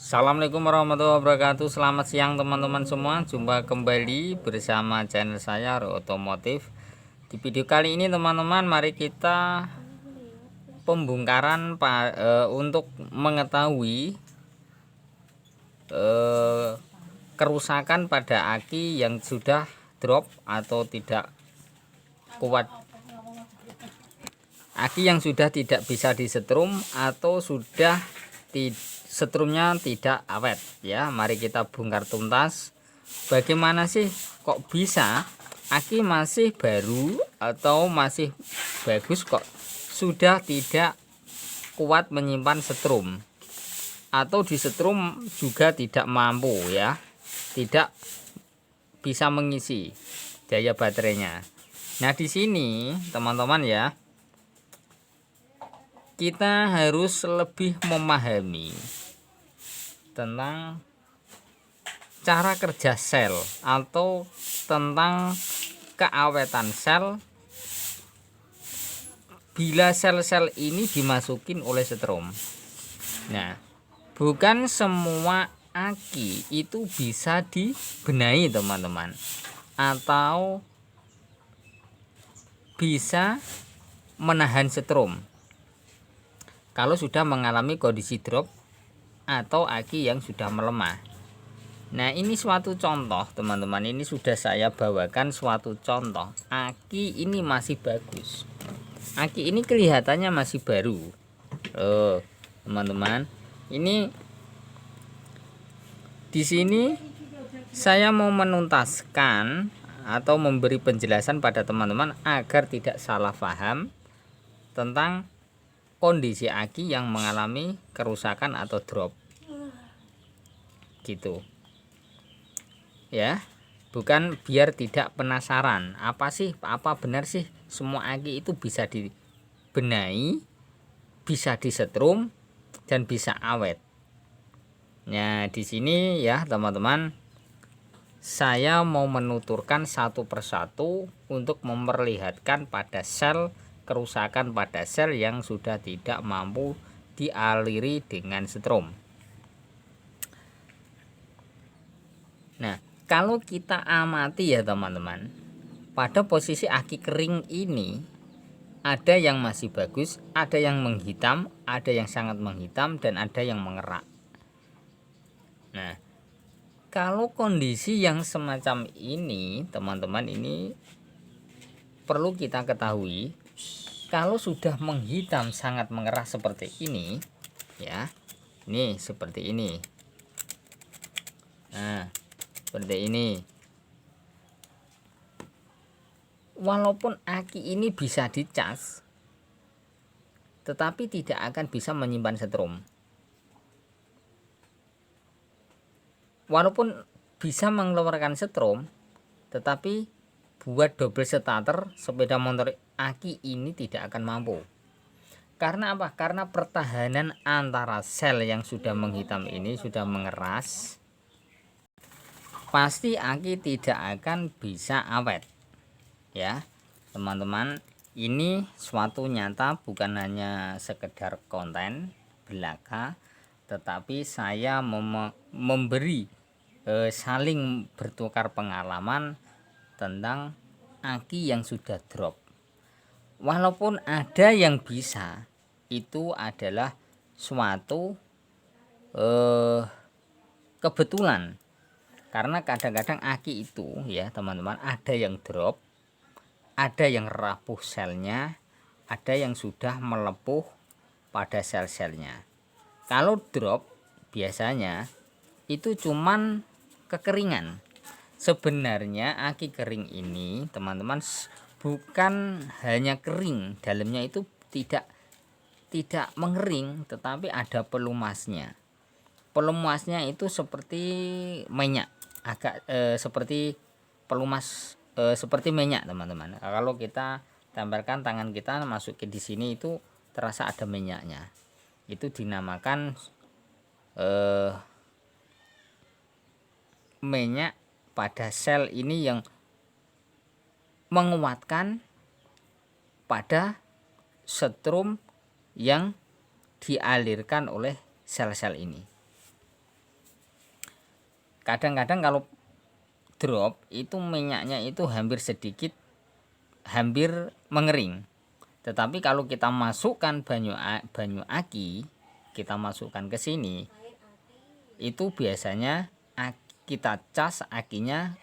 Assalamualaikum warahmatullahi wabarakatuh. Selamat siang teman-teman semua. Jumpa kembali bersama channel saya Ro Otomotif. Di video kali ini teman-teman, mari kita pembongkaran untuk mengetahui kerusakan pada aki yang sudah drop atau tidak kuat, aki yang sudah tidak bisa disetrum atau sudah setrumnya tidak awet ya. Mari kita bongkar tuntas bagaimana sih kok bisa aki masih baru atau masih bagus kok sudah tidak kuat menyimpan setrum, atau disetrum juga tidak mampu ya, tidak bisa mengisi daya baterainya. Nah, di sini teman-teman ya, kita harus lebih memahami tentang cara kerja sel atau tentang keawetan sel bila sel-sel ini dimasukin oleh setrum. Nah, bukan semua aki itu bisa dibenahi teman-teman, atau bisa menahan setrum kalau sudah mengalami kondisi drop atau aki yang sudah melemah. Nah, ini suatu contoh teman-teman, ini sudah saya bawakan suatu contoh. Aki ini masih bagus, aki ini kelihatannya masih baru. Teman-teman, ini di sini saya mau menuntaskan atau memberi penjelasan pada teman-teman agar tidak salah paham tentang kondisi aki yang mengalami kerusakan atau drop gitu ya. Bukan biar tidak penasaran, apa benar sih semua aki itu bisa dibenahi, bisa disetrum dan bisa awet. Nah, di sini ya teman-teman, saya mau menuturkan satu persatu untuk memperlihatkan pada sel kerusakan pada sel yang sudah tidak mampu dialiri dengan setrum. Nah, kalau kita amati ya teman-teman, pada posisi aki kering ini ada yang masih bagus, ada yang menghitam, ada yang sangat menghitam, dan ada yang mengerak. Nah, kalau kondisi yang semacam ini teman-teman, ini perlu kita ketahui. Kalau sudah menghitam sangat mengerah seperti ini ya, ini seperti ini, nah seperti ini, walaupun aki ini bisa dicas tetapi tidak akan bisa menyimpan setrum. Walaupun bisa mengeluarkan setrum, tetapi buat double starter sepeda motor aki ini tidak akan mampu. Karena apa? Karena pertahanan antara sel yang sudah menghitam ini sudah mengeras, pasti aki tidak akan bisa awet ya teman-teman. Ini suatu nyata, bukan hanya sekedar konten belaka, tetapi saya memberi saling bertukar pengalaman tentang aki yang sudah drop. Walaupun ada yang bisa, itu adalah suatu kebetulan, karena kadang-kadang aki itu ya teman-teman, ada yang drop, ada yang rapuh selnya, ada yang sudah melepuh pada sel-selnya. Kalau drop biasanya itu cuman kekeringan. Sebenarnya aki kering ini teman-teman bukan hanya kering, dalamnya itu tidak mengering, tetapi ada pelumasnya. Pelumasnya itu seperti minyak, agak seperti pelumas seperti minyak teman-teman. Kalau kita tempelkan tangan kita, masukin di sini, itu terasa ada minyaknya. Itu dinamakan minyak pada sel ini yang menguatkan pada setrum yang dialirkan oleh sel-sel ini. kadang-kadang kalau drop itu minyaknya itu hampir mengering. Tetapi kalau kita masukkan banyu aki, kita masukkan ke sini, itu biasanya kita cas akinya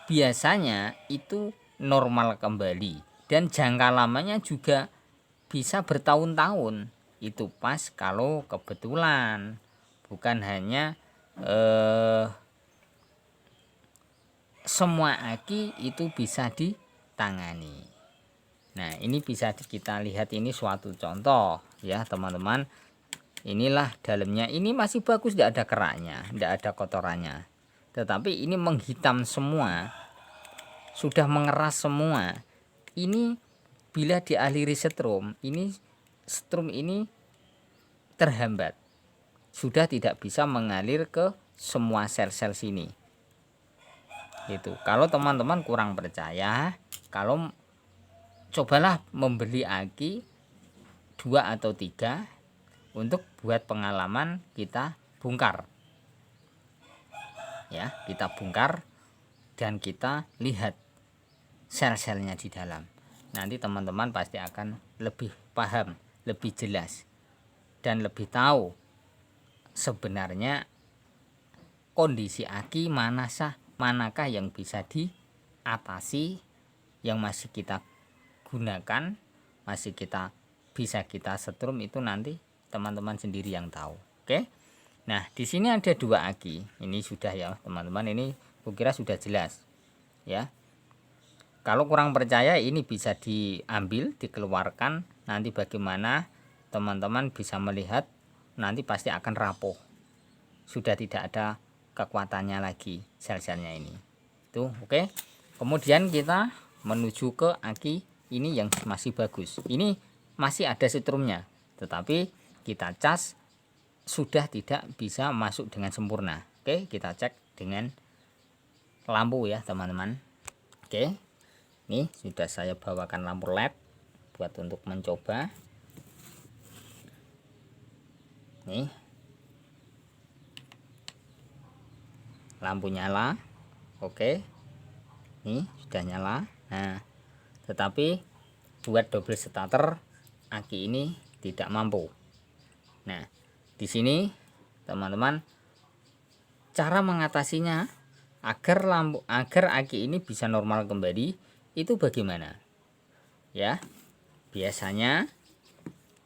biasanya itu normal kembali, dan jangka lamanya juga bisa bertahun-tahun. Itu pas kalau kebetulan, bukan hanya semua aki itu bisa ditangani. Nah, ini bisa kita lihat, ini suatu contoh ya teman-teman. Inilah dalamnya, ini masih bagus, tidak ada keraknya, tidak ada kotorannya. Tetapi ini menghitam semua, sudah mengeras semua. Ini bila dialiri setrum, setrum ini terhambat, sudah tidak bisa mengalir ke semua sel-sel sini. Itu kalau teman-teman kurang percaya, kalau cobalah membeli aki 2 atau 3 untuk buat pengalaman, kita bongkar ya, kita bongkar dan kita lihat sel-selnya di dalam. Nanti teman-teman pasti akan lebih paham, lebih jelas, dan lebih tahu sebenarnya kondisi aki manakah yang bisa diatasi, yang masih kita gunakan, masih bisa kita setrum. Itu nanti teman-teman sendiri yang tahu. Oke. Nah, di sini ada 2 aki. Ini sudah ya, teman-teman. Ini kukira sudah jelas. Ya. Kalau kurang percaya, ini bisa diambil, dikeluarkan. Nanti bagaimana teman-teman bisa melihat, nanti pasti akan rapuh. Sudah tidak ada kekuatannya lagi sel-selnya ini. Tuh, oke. Kemudian kita menuju ke aki ini yang masih bagus. Ini masih ada setrumnya, tetapi kita cas sudah tidak bisa masuk dengan sempurna. Oke, kita cek dengan lampu ya teman-teman. Oke, ini sudah saya bawakan lampu LED buat untuk mencoba. Nih, lampu nyala. Oke, ini sudah nyala. Nah, tetapi buat double starter aki ini tidak mampu. Nah, di sini teman-teman, cara mengatasinya agar aki ini bisa normal kembali itu bagaimana? Ya, biasanya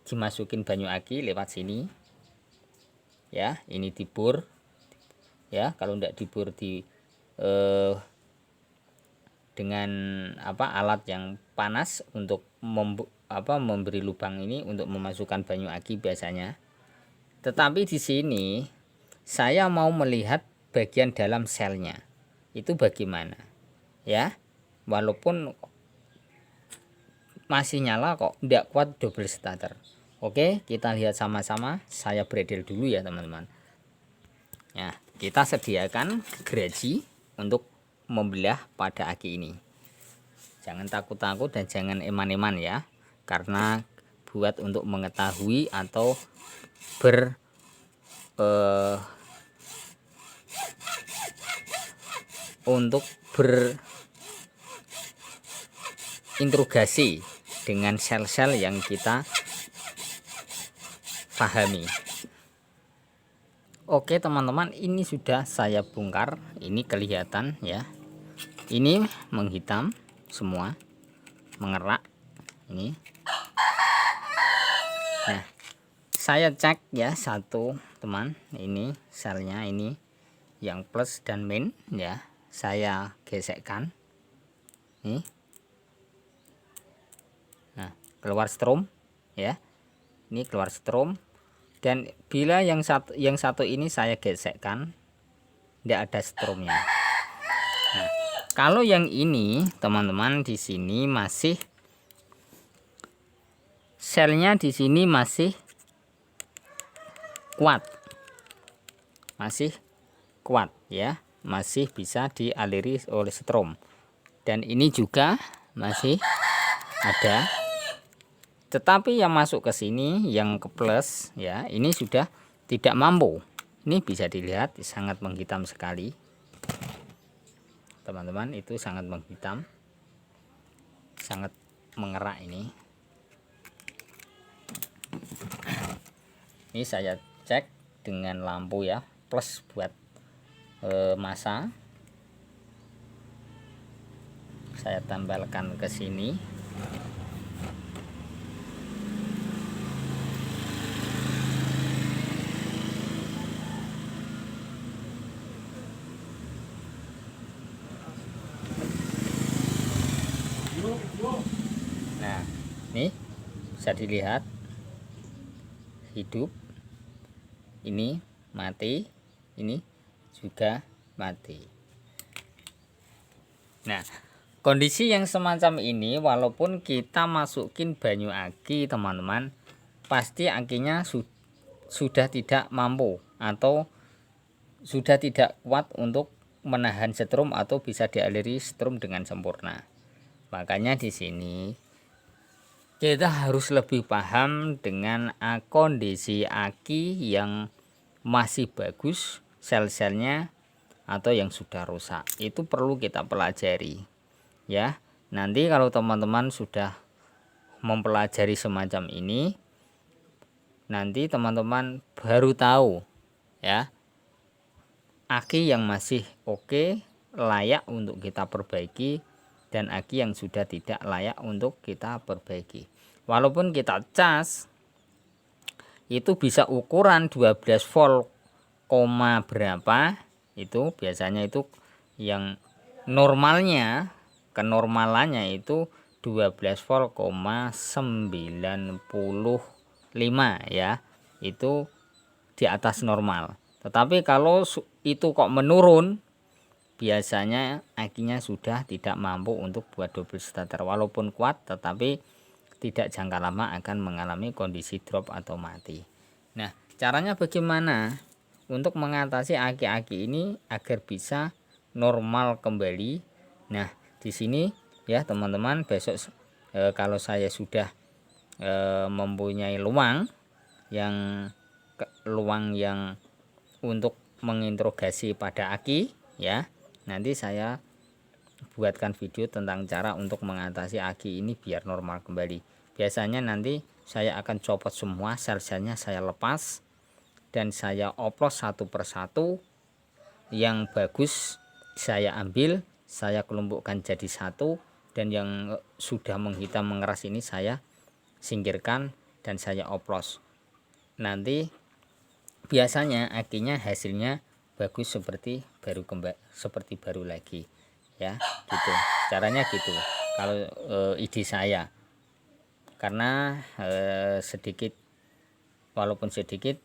dimasukin banyu aki lewat sini. Ya, ini dibor. Ya, kalau tidak dibor dengan alat yang panas untuk memberi lubang ini untuk memasukkan banyu aki biasanya. Tetapi di sini saya mau melihat bagian dalam selnya itu bagaimana ya, walaupun masih nyala kok tidak kuat double starter. Oke, kita lihat sama-sama. Saya bredel dulu ya teman-teman. Nah, kita sediakan geraji untuk membelah pada aki ini. Jangan takut-takut dan jangan eman-eman ya, karena buat untuk mengetahui atau untuk berinterogasi dengan sel-sel yang kita pahami. Oke teman-teman, ini sudah saya bongkar. Ini kelihatan ya, ini menghitam semua, mengerak ini. Nah, saya cek ya satu teman, ini selnya ini yang plus dan min ya, saya gesekkan nih. Nah, keluar strom ya, ini keluar strom. Dan bila yang satu ini saya gesekkan, tidak ada stromnya. Nah, kalau yang ini teman-teman, di sini masih selnya, di sini masih kuat, ya, masih bisa dialiri oleh strom. Dan ini juga masih ada. Tetapi yang masuk ke sini, yang ke plus ya, ini sudah tidak mampu. Ini bisa dilihat sangat menghitam sekali teman-teman, itu sangat menghitam, sangat mengerak ini. Ini saya cek dengan lampu ya, plus buat masa. Saya tempelkan ke sini. Nah, ini bisa dilihat hidup, ini mati, ini juga mati. Nah, kondisi yang semacam ini walaupun kita masukin banyu aki teman-teman, pasti akinya sudah tidak mampu atau sudah tidak kuat untuk menahan setrum atau bisa dialiri setrum dengan sempurna. Makanya di sini kita harus lebih paham dengan kondisi aki yang masih bagus sel-selnya atau yang sudah rusak. Itu perlu kita pelajari ya. Nanti kalau teman-teman sudah mempelajari semacam ini, nanti teman-teman baru tahu ya, aki yang masih oke, layak untuk kita perbaiki, dan aki yang sudah tidak layak untuk kita perbaiki. Walaupun kita cas itu bisa ukuran 12 volt koma berapa, itu biasanya itu yang normalnya, kenormalannya itu 12 volt koma 95 ya, itu di atas normal. Tetapi kalau itu kok menurun, biasanya akinya sudah tidak mampu untuk buat double starter. Walaupun kuat tetapi tidak jangka lama akan mengalami kondisi drop atau mati. Nah, caranya bagaimana untuk mengatasi aki-aki ini agar bisa normal kembali? Nah, di sini ya teman-teman, besok kalau saya sudah mempunyai luang yang untuk menginterogasi pada aki ya, nanti saya buatkan video tentang cara untuk mengatasi aki ini biar normal kembali. Biasanya nanti saya akan copot semua sel-selnya, saya lepas dan saya oplos satu persatu. Yang bagus saya ambil, saya kelompokkan jadi satu, dan yang sudah menghitam mengeras ini saya singkirkan dan saya oplos. Nanti biasanya akinya hasilnya bagus seperti baru lagi ya, gitu caranya gitu kalau ide saya. Karena sedikit, walaupun sedikit,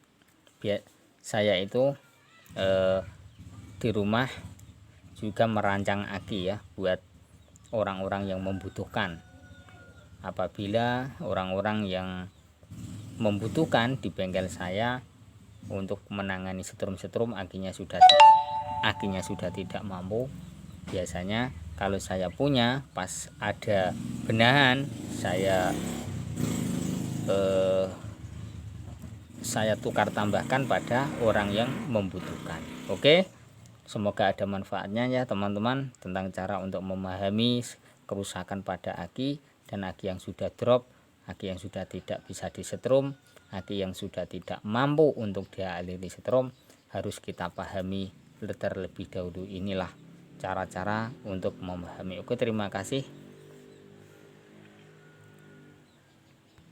saya itu di rumah juga merancang aki ya buat orang-orang yang membutuhkan. Apabila orang-orang yang membutuhkan di bengkel saya untuk menangani setrum-setrum akinya sudah tidak mampu, biasanya kalau saya punya pas ada benahan, saya tukar tambahkan pada orang yang membutuhkan. Oke, semoga ada manfaatnya ya teman-teman tentang cara untuk memahami kerusakan pada aki dan aki yang sudah drop, aki yang sudah tidak bisa disetrum, aki yang sudah tidak mampu untuk dialiri setrum. Harus kita pahami terlebih dahulu. Inilah cara-cara untuk memahami. Oke, terima kasih.